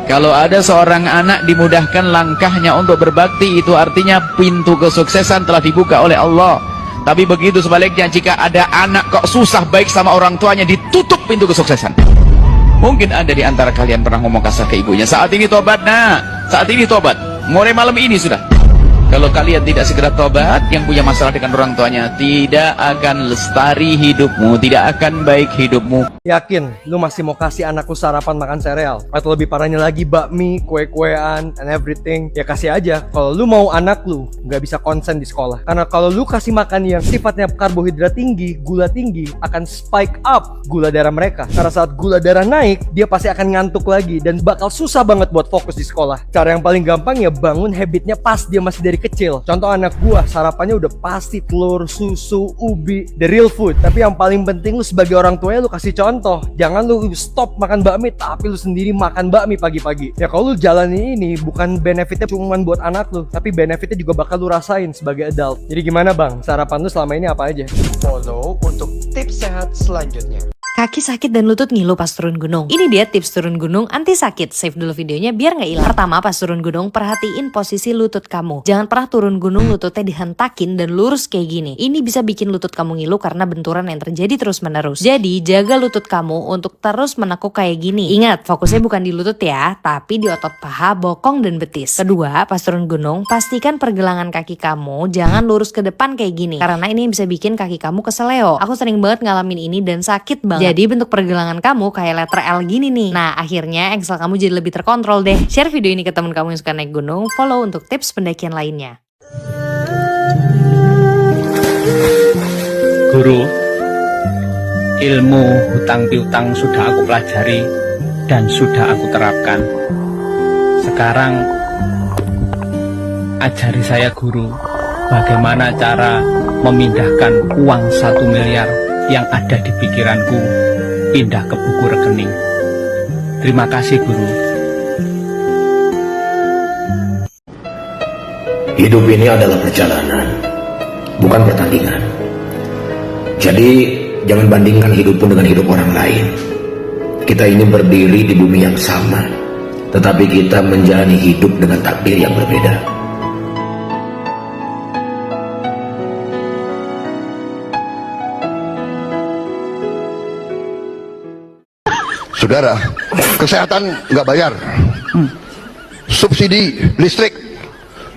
Kalau ada seorang anak dimudahkan langkahnya untuk berbakti, itu artinya pintu kesuksesan telah dibuka oleh Allah. Tapi begitu sebaliknya, jika ada anak kok susah baik sama orang tuanya, ditutup pintu kesuksesan. Mungkin ada di antara kalian pernah ngomong kasar ke ibunya, saat ini tobat nak, saat ini tobat, mulai malam ini sudah. Kalau kalian tidak segera tobat, yang punya masalah dengan orang tuanya, tidak akan lestari hidupmu, tidak akan baik hidupmu. Yakin lu masih mau kasih anakku sarapan makan sereal? Atau lebih parahnya lagi bakmi, kue-kuean, and everything? Ya kasih aja. Kalau lu mau anak lu nggak bisa konsen di sekolah. Karena kalau lu kasih makan yang sifatnya karbohidrat tinggi, gula tinggi, akan spike up gula darah mereka. Karena saat gula darah naik, dia pasti akan ngantuk lagi dan bakal susah banget buat fokus di sekolah. Cara yang paling gampang ya bangun habitnya pas dia masih dari kecil. Contoh anak gua, sarapannya udah pasti telur, susu, ubi, the real food. Tapi yang paling penting lu sebagai orang tuanya lu kasih contoh. Jangan lu stop makan bakmi tapi lu sendiri makan bakmi pagi-pagi. Ya kalau lu jalanin ini, bukan benefitnya cuma buat anak lu, tapi benefitnya juga bakal lu rasain sebagai adult. Jadi gimana bang, sarapan lu selama ini apa aja? Follow untuk tips sehat selanjutnya. Kaki sakit dan lutut ngilu pas turun gunung. Ini dia tips turun gunung anti sakit. Save dulu videonya biar nggak hilang. Pertama, pas turun gunung, perhatiin posisi lutut kamu. Jangan pernah turun gunung lututnya dihentakin dan lurus kayak gini. Ini bisa bikin lutut kamu ngilu karena benturan yang terjadi terus menerus. Jadi, jaga lutut kamu untuk terus menekuk kayak gini. Ingat, fokusnya bukan di lutut ya, tapi di otot paha, bokong, dan betis. Kedua, pas turun gunung, pastikan pergelangan kaki kamu jangan lurus ke depan kayak gini. Karena ini bisa bikin kaki kamu keseleo. Aku sering banget ngalamin ini dan sakit banget. Jadi bentuk pergelangan kamu kayak letter L gini nih. Nah akhirnya angsel kamu jadi lebih terkontrol deh. Share video ini ke teman kamu yang suka naik gunung. Follow untuk tips pendakian lainnya. Guru, ilmu hutang piutang sudah aku pelajari dan sudah aku terapkan. Sekarang ajari saya guru, bagaimana cara memindahkan uang 1 miliar yang ada di pikiranku pindah ke buku rekening. Terima kasih guru. Hidup ini adalah perjalanan, bukan pertandingan. Jadi jangan bandingkan hidupmu dengan hidup orang lain. Kita ini berdiri di bumi yang sama, tetapi kita menjalani hidup dengan takdir yang berbeda. Saudara, kesehatan nggak bayar, subsidi listrik,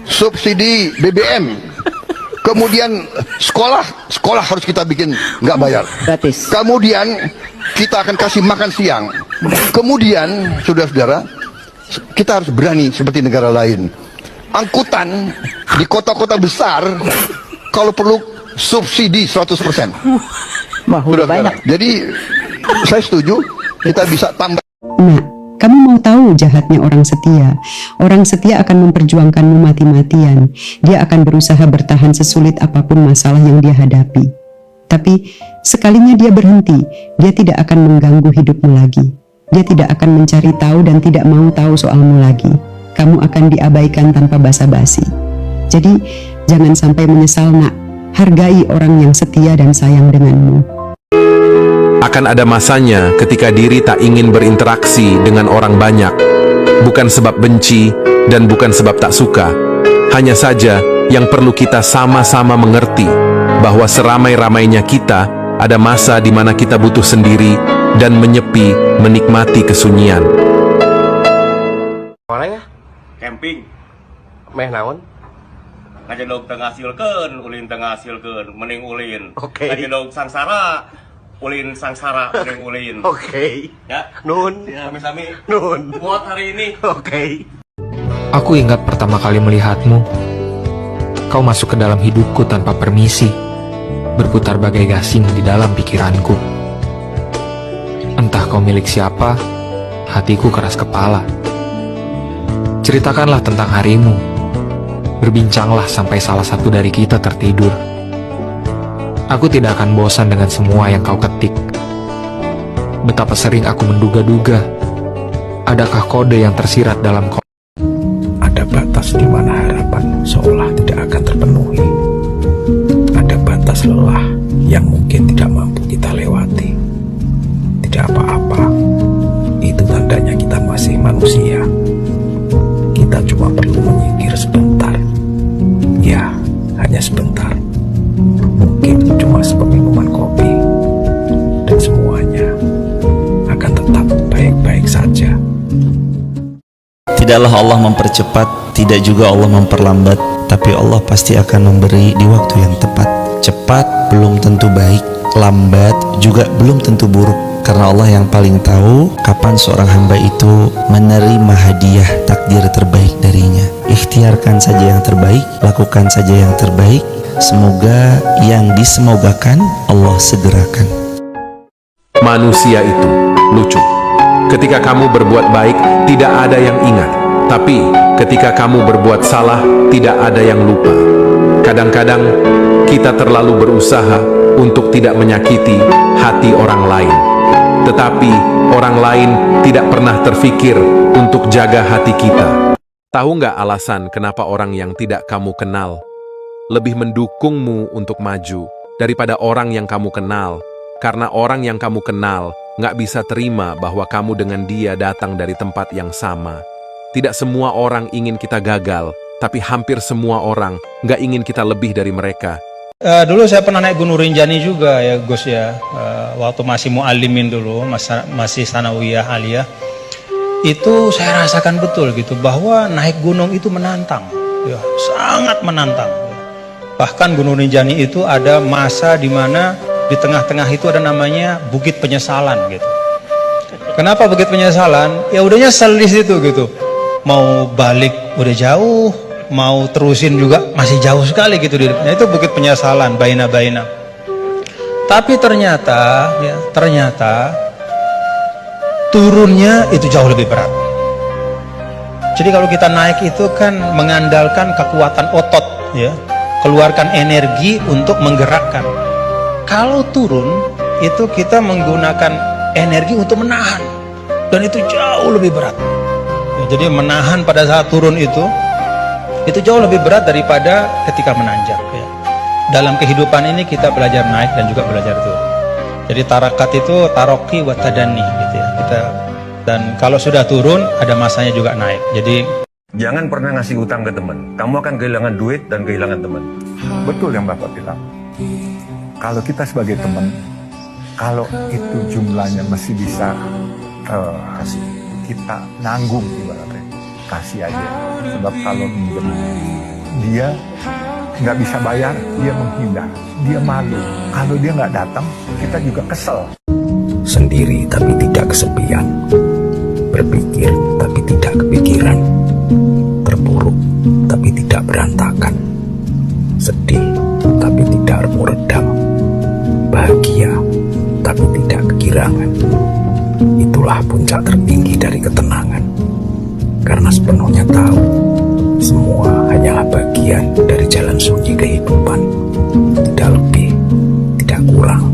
subsidi BBM, kemudian sekolah harus kita bikin nggak bayar, gratis. Kemudian kita akan kasih makan siang. Kemudian, saudara-saudara, kita harus berani seperti negara lain. Angkutan di kota-kota besar, kalau perlu subsidi 100%. Sudah banyak. Jadi saya setuju. Kita bisa tambah. Nah, kamu mau tahu jahatnya orang setia? Orang setia akan memperjuangkanmu mati-matian. Dia akan berusaha bertahan sesulit apapun masalah yang dia hadapi. Tapi, sekalinya dia berhenti, dia tidak akan mengganggu hidupmu lagi. Dia tidak akan mencari tahu dan tidak mau tahu soalmu lagi. Kamu akan diabaikan tanpa basa-basi. Jadi, jangan sampai menyesal nak. Hargai orang yang setia dan sayang denganmu. Akan ada masanya ketika diri tak ingin berinteraksi dengan orang banyak, bukan sebab benci dan bukan sebab tak suka. Hanya saja yang perlu kita sama-sama mengerti bahwa seramai-ramainya kita, ada masa di mana kita butuh sendiri dan menyepi menikmati kesunyian. Orangnya Camping. meh naon? Ngajedog tengah silkeun, ulin tengah silkeun, mending ulin. Oke. Ngajedog sangsara, ulin sangsara, mending ulin. Oke. Ya, Nun. sami-sami. Nun. Muat hari ini. Oke. Aku ingat pertama kali melihatmu. Kau masuk ke dalam hidupku tanpa permisi, berputar bagai gasing di dalam pikiranku. Entah kau milik siapa, hatiku keras kepala. Ceritakanlah tentang harimu. Berbincanglah sampai salah satu dari kita tertidur. Aku tidak akan bosan dengan semua yang kau ketik. Betapa sering aku menduga-duga, adakah kode yang tersirat dalam Ada batas di mana harapan seolah tidak akan terpenuhi. Ada batas lelah yang mungkin tidak mampu kita lewati. Tidak apa-apa, itu tandanya kita masih manusia. Tidaklah Allah mempercepat, tidak juga Allah memperlambat, tapi Allah pasti akan memberi di waktu yang tepat. Cepat belum tentu baik, lambat juga belum tentu buruk, karena Allah yang paling tahu kapan seorang hamba itu menerima hadiah takdir terbaik darinya. Ikhtiarkan saja yang terbaik, lakukan saja yang terbaik. Semoga yang disemogakan Allah segerakan. Manusia itu lucu. Ketika kamu berbuat baik, tidak ada yang ingat. Tapi ketika kamu berbuat salah, tidak ada yang lupa. Kadang-kadang kita terlalu berusaha untuk tidak menyakiti hati orang lain. Tetapi orang lain tidak pernah terfikir untuk jaga hati kita. Tahu nggak alasan kenapa orang yang tidak kamu kenal lebih mendukungmu untuk maju daripada orang yang kamu kenal? Karena orang yang kamu kenal nggak bisa terima bahwa kamu dengan dia datang dari tempat yang sama. Tidak semua orang ingin kita gagal, tapi hampir semua orang nggak ingin kita lebih dari mereka. Dulu saya pernah naik Gunung Rinjani juga ya Gus ya, waktu masih mu'alimin dulu, masih sanawiyah aliyah. Itu saya rasakan betul gitu, bahwa naik gunung itu menantang, ya, sangat menantang. Bahkan Gunung Rinjani itu ada masa di mana di tengah-tengah itu ada namanya Bukit Penyesalan gitu. Kenapa Bukit Penyesalan? Ya udah nyesel di situ gitu. Mau balik udah jauh, mau terusin juga masih jauh sekali gitu. Nah itu Bukit Penyesalan, baina-baina. Tapi ternyata turunnya itu jauh lebih berat. Jadi kalau kita naik itu kan mengandalkan kekuatan otot ya, keluarkan energi untuk menggerakkan. Kalau turun itu kita menggunakan energi untuk menahan, dan itu jauh lebih berat ya, jadi menahan pada saat turun itu jauh lebih berat daripada ketika menanjak ya. Dalam kehidupan ini kita belajar naik dan juga belajar turun. Jadi tarakat itu taroki wa tadani gitu ya. Dan kalau sudah turun ada masanya juga naik. Jadi jangan pernah ngasih utang ke teman. Kamu akan kehilangan duit dan kehilangan teman. Betul yang Bapak bilang. Kalau kita sebagai teman, kalau itu jumlahnya masih bisa kita nanggung ibaratnya, kasih aja. Sebab kalau minjem dia nggak bisa bayar, dia menghindar, dia malu. Kalau dia nggak datang, kita juga kesel. Sendiri tapi tidak kesepian, berpikir tapi tidak kepikiran, terpuruk tapi tidak berantakan, sedih tapi tidak meredam, bahagia tapi tidak kegirangan. Itulah puncak tertinggi dari ketenangan, karena sepenuhnya tahu semua hanyalah bagian dari jalan sunyi kehidupan, tidak lebih, tidak kurang.